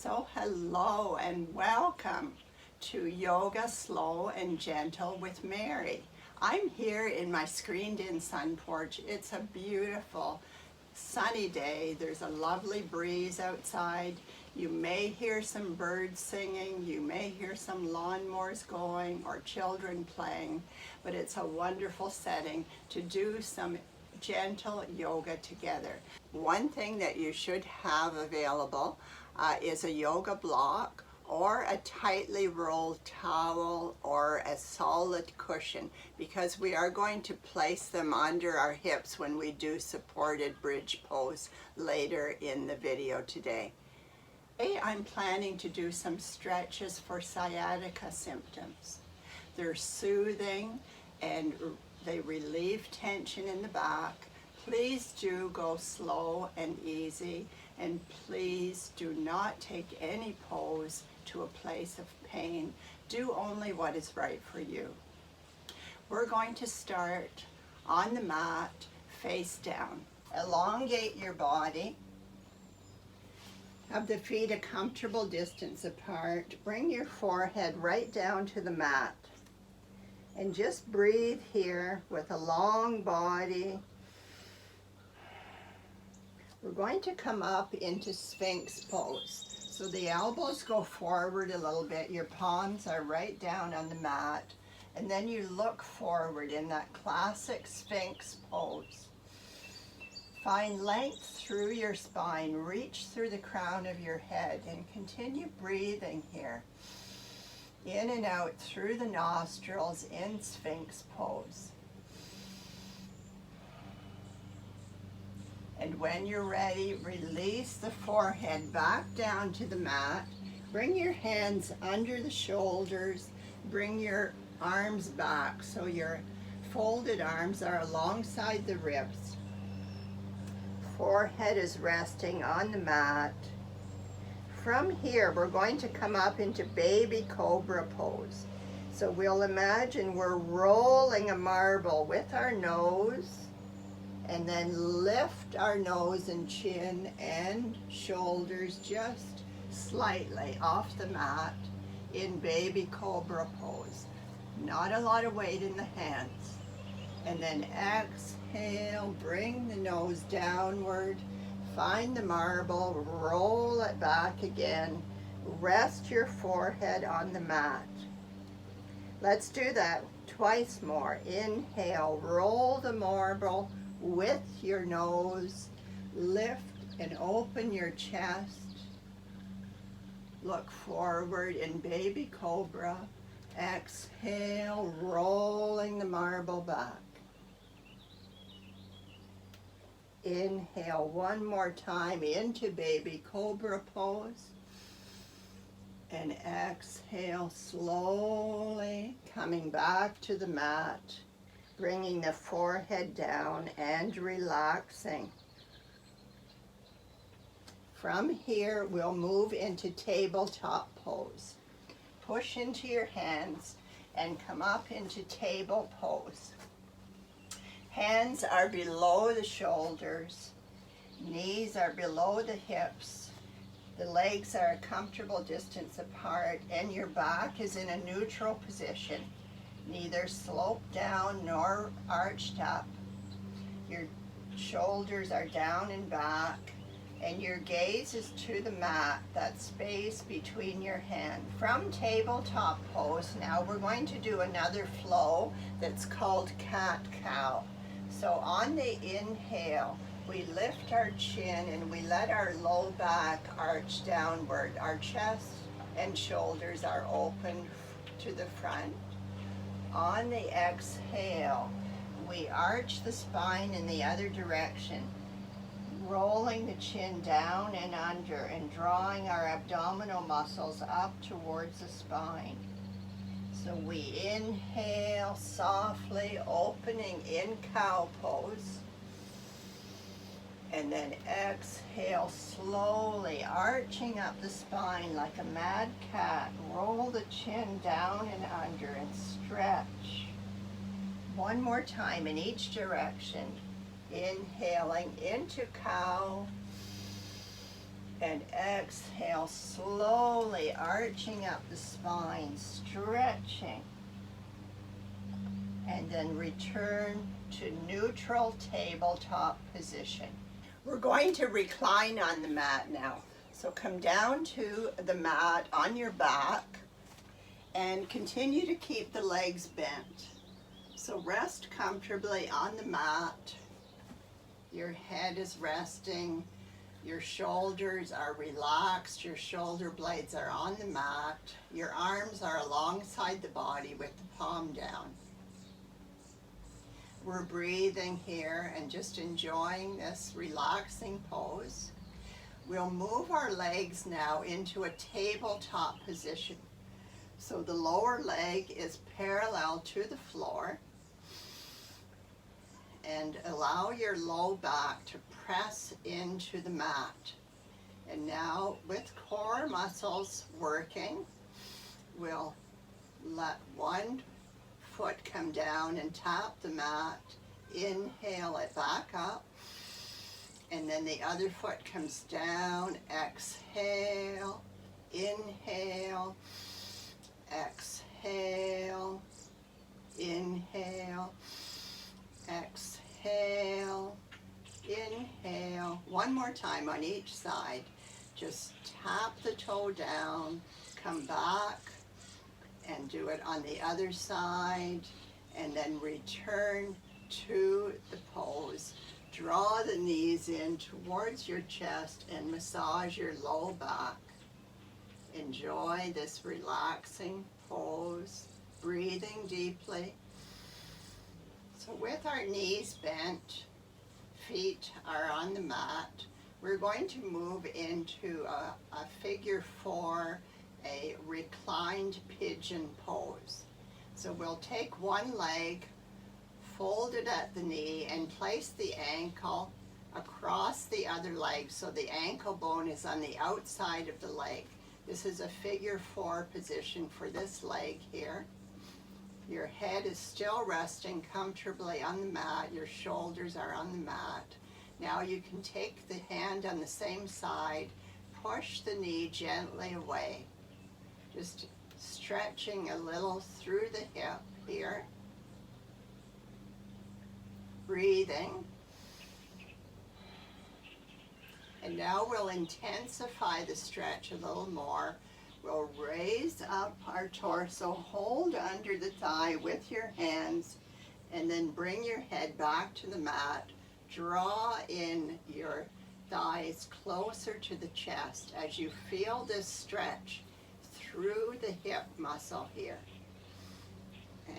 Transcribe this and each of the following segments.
So hello and welcome to Yoga Slow and Gentle with Mary. I'm here in my screened-in sun porch. It's a beautiful sunny day. There's a lovely breeze outside. You may hear some birds singing, you may hear some lawnmowers going or children playing, but it's a wonderful setting to do some gentle yoga together. One thing that you should have available is a yoga block or a tightly rolled towel or a solid cushion, because we are going to place them under our hips when we do supported bridge pose later in the video today. Today I'm planning to do some stretches for sciatica symptoms. They're soothing and they relieve tension in the back. Please do go slow and easy, and please do not take any pose to a place of pain. Do only what is right for you. We're going to start on the mat, face down. Elongate your body. Have the feet a comfortable distance apart. Bring your forehead right down to the mat. And just breathe here with a long body. We're going to come up into sphinx pose. So the elbows go forward a little bit. Your palms are right down on the mat. And then you look forward in that classic sphinx pose. Find length through your spine. Reach through the crown of your head and continue breathing here. In and out through the nostrils in sphinx pose. And when you're ready, release the forehead back down to the mat. Bring your hands under the shoulders. Bring your arms back so your folded arms are alongside the ribs. Forehead is resting on the mat. From here, we're going to come up into baby cobra pose. So we'll imagine we're rolling a marble with our nose, and then lift our nose and chin and shoulders just slightly off the mat in baby cobra pose. Not a lot of weight in the hands. And then exhale, bring the nose downward, find the marble, roll it back again, rest your forehead on the mat. Let's do that twice more. Inhale, roll the marble with your nose, lift and open your chest, look forward in baby cobra, exhale, rolling the marble back. Inhale one more time into baby cobra pose, and exhale slowly, coming back to the mat. Bringing the forehead down and relaxing. From here, we'll move into tabletop pose. Push into your hands and come up into table pose. Hands are below the shoulders. Knees are below the hips. The legs are a comfortable distance apart, and your back is in a neutral position. Neither sloped down nor arched up. Your shoulders are down and back, and your gaze is to the mat, that space between your hands. From tabletop pose, now we're going to do another flow that's called cat-cow. So on the inhale, we lift our chin and we let our low back arch downward. Our chest and shoulders are open to the front. On the exhale, we arch the spine in the other direction, rolling the chin down and under and drawing our abdominal muscles up towards the spine. So we inhale softly, opening in cow pose, and then exhale slowly, arching up the spine like a mad cat. Roll the chin down and under and stretch. One more time in each direction. Inhaling into cow And exhale, slowly arching up the spine, stretching. And then return to neutral tabletop position. We're going to recline on the mat now. So come down to the mat on your back and continue to keep the legs bent. So rest comfortably on the mat. Your head is resting. Your shoulders are relaxed. Your shoulder blades are on the mat. Your arms are alongside the body with the palm down. We're breathing here and just enjoying this relaxing pose. We'll move our legs now into a tabletop position. So the lower leg is parallel to the floor. And allow your low back to press into the mat. And now with core muscles working, we'll let one foot come down and tap the mat. Inhale it back up. And then the other foot comes down. Exhale. Inhale. Exhale. Inhale. Exhale. Inhale. One more time on each side. Just tap the toe down. Come back. And do it on the other side, and then return to the pose. Draw the knees in towards your chest and massage your low back. Enjoy this relaxing pose, breathing deeply. So with our knees bent, feet are on the mat, we're going to move into a figure 4, a reclined pigeon pose. So we'll take one leg, fold it at the knee, and place the ankle across the other leg so the ankle bone is on the outside of the leg. This is a figure 4 position for this leg here. Your head is still resting comfortably on the mat. Your shoulders are on the mat. Now you can take the hand on the same side, push the knee gently away. Just stretching a little through the hip here. Breathing. And now we'll intensify the stretch a little more. We'll raise up our torso, hold under the thigh with your hands, and then bring your head back to the mat. Draw in your thighs closer to the chest as you feel this stretch through the hip muscle here.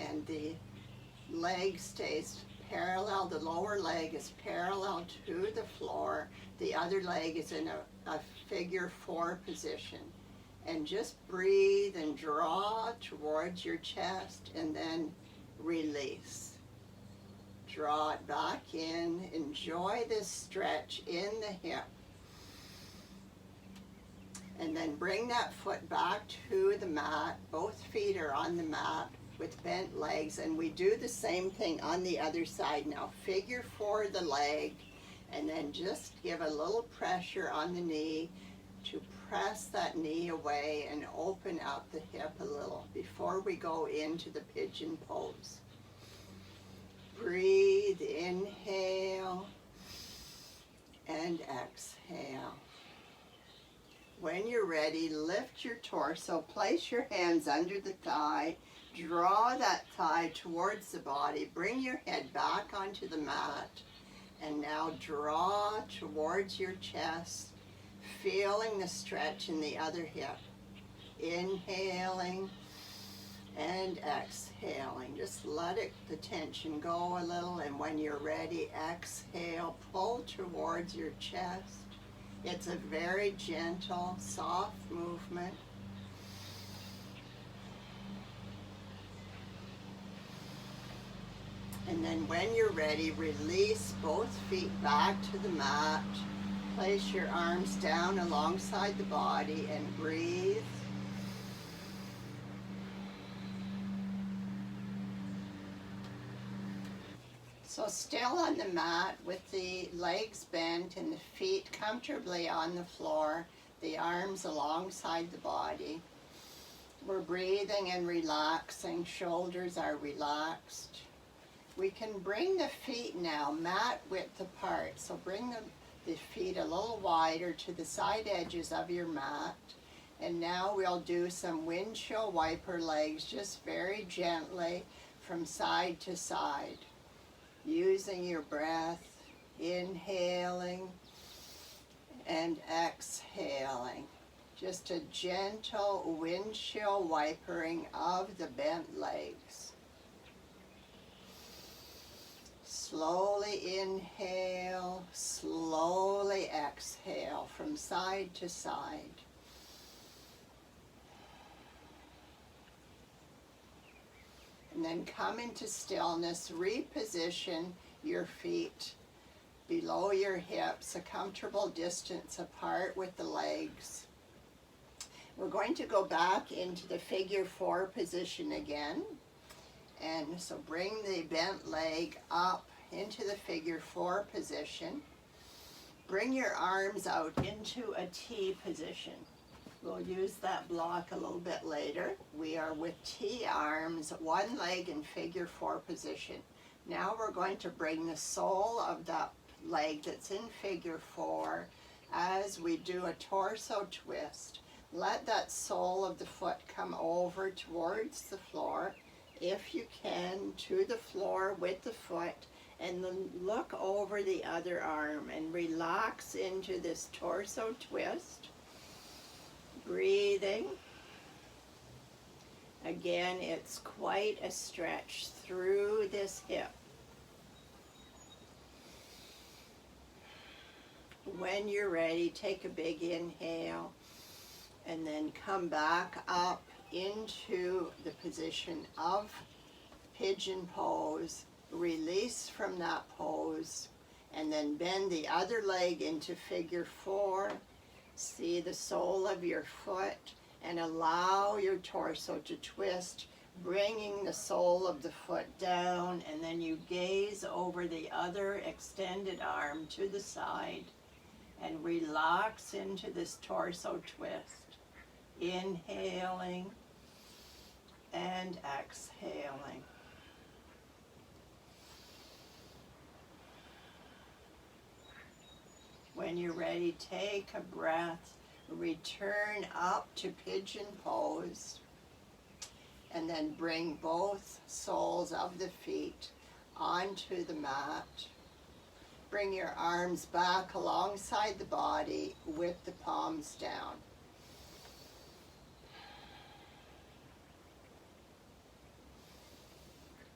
And the leg stays parallel, the lower leg is parallel to the floor. The other leg is in a figure 4 position. And just breathe and draw towards your chest and then release. Draw it back in. Enjoy this stretch in the hip. And then bring that foot back to the mat. Both feet are on the mat with bent legs. And we do the same thing on the other side now. Figure 4 the leg. And then just give a little pressure on the knee to press that knee away and open up the hip a little before we go into the pigeon pose. Breathe, inhale, and exhale. When you're ready, lift your torso, place your hands under the thigh, draw that thigh towards the body, bring your head back onto the mat, and now draw towards your chest, feeling the stretch in the other hip. Inhaling and exhaling. Just let the tension go a little, and when you're ready, exhale, pull towards your chest. It's a very gentle, soft movement. And then when you're ready, release both feet back to the mat. Place your arms down alongside the body and breathe. So still on the mat with the legs bent and the feet comfortably on the floor, the arms alongside the body. We're breathing and relaxing, shoulders are relaxed. We can bring the feet now mat width apart, so bring the feet a little wider to the side edges of your mat. And now we'll do some windshield wiper legs just very gently from side to side, using your breath, inhaling and exhaling. Just a gentle windshield wipering of the bent legs. Slowly inhale, slowly exhale from side to side. And then come into stillness, reposition your feet below your hips, a comfortable distance apart with the legs. We're going to go back into the figure 4 position again. And so bring the bent leg up into the figure 4 position. Bring your arms out into a T position. We'll use that block a little bit later. We are with T arms, one leg in figure 4 position. Now we're going to bring the sole of that leg that's in figure 4 as we do a torso twist. Let that sole of the foot come over towards the floor, if you can, to the floor with the foot, and then look over the other arm and relax into this torso twist. Breathing. Again, it's quite a stretch through this hip. When you're ready, take a big inhale and then come back up into the position of pigeon pose. Release from that pose and then bend the other leg into figure 4. See the sole of your foot and allow your torso to twist, bringing the sole of the foot down, and then you gaze over the other extended arm to the side and relax into this torso twist. Inhaling and exhaling. When you're ready, take a breath, return up to pigeon pose, and then bring both soles of the feet onto the mat. Bring your arms back alongside the body with the palms down.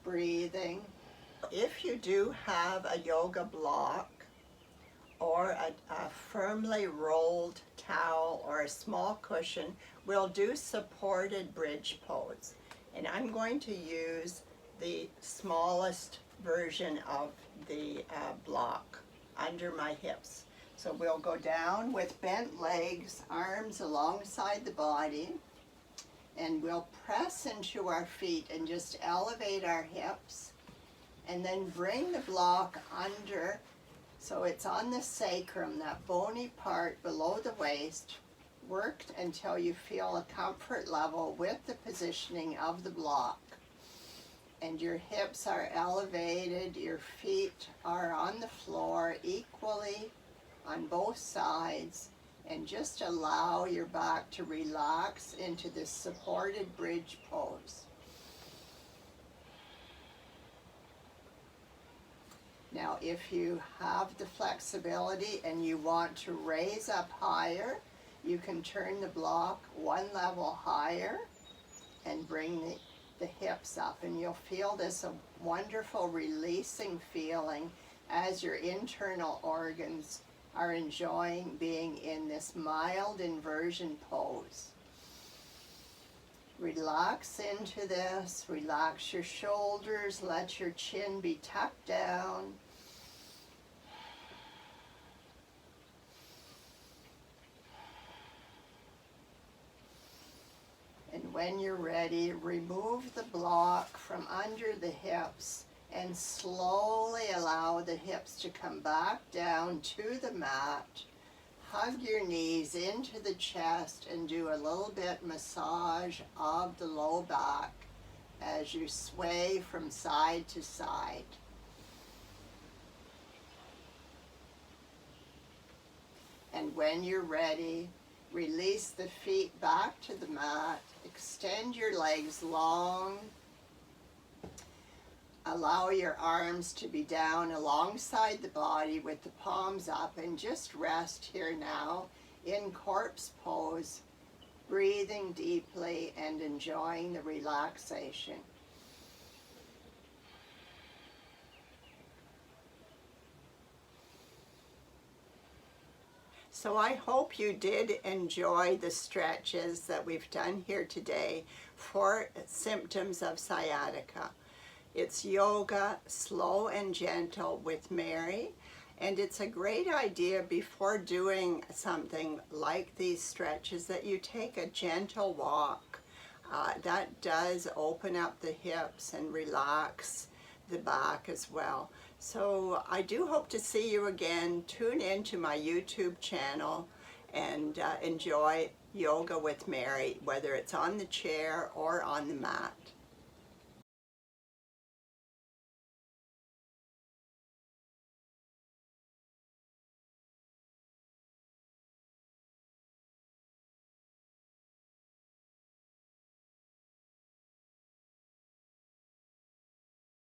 Breathing. If you do have a yoga block or a firmly rolled towel or a small cushion, we'll do supported bridge pose. And I'm going to use the smallest version of the block under my hips. So we'll go down with bent legs, arms alongside the body, and we'll press into our feet and just elevate our hips, and then bring the block under so it's on the sacrum, that bony part below the waist. Work until you feel a comfort level with the positioning of the block. And your hips are elevated, your feet are on the floor equally on both sides, and just allow your back to relax into this supported bridge pose. Now, if you have the flexibility and you want to raise up higher, you can turn the block one level higher and bring the hips up, and you'll feel this wonderful releasing feeling as your internal organs are enjoying being in this mild inversion pose. Relax into this, relax your shoulders, let your chin be tucked down. And when you're ready, remove the block from under the hips and slowly allow the hips to come back down to the mat. Hug your knees into the chest and do a little bit massage of the low back as you sway from side to side. And when you're ready, release the feet back to the mat. Extend your legs long. Allow your arms to be down alongside the body with the palms up, and just rest here now in corpse pose, breathing deeply and enjoying the relaxation. So I hope you did enjoy the stretches that we've done here today for symptoms of sciatica. It's yoga, slow and gentle with Mary, and it's a great idea before doing something like these stretches that you take a gentle walk. That does open up the hips and relax the back as well. So I do hope to see you again. Tune in to my YouTube channel and enjoy yoga with Mary, whether it's on the chair or on the mat.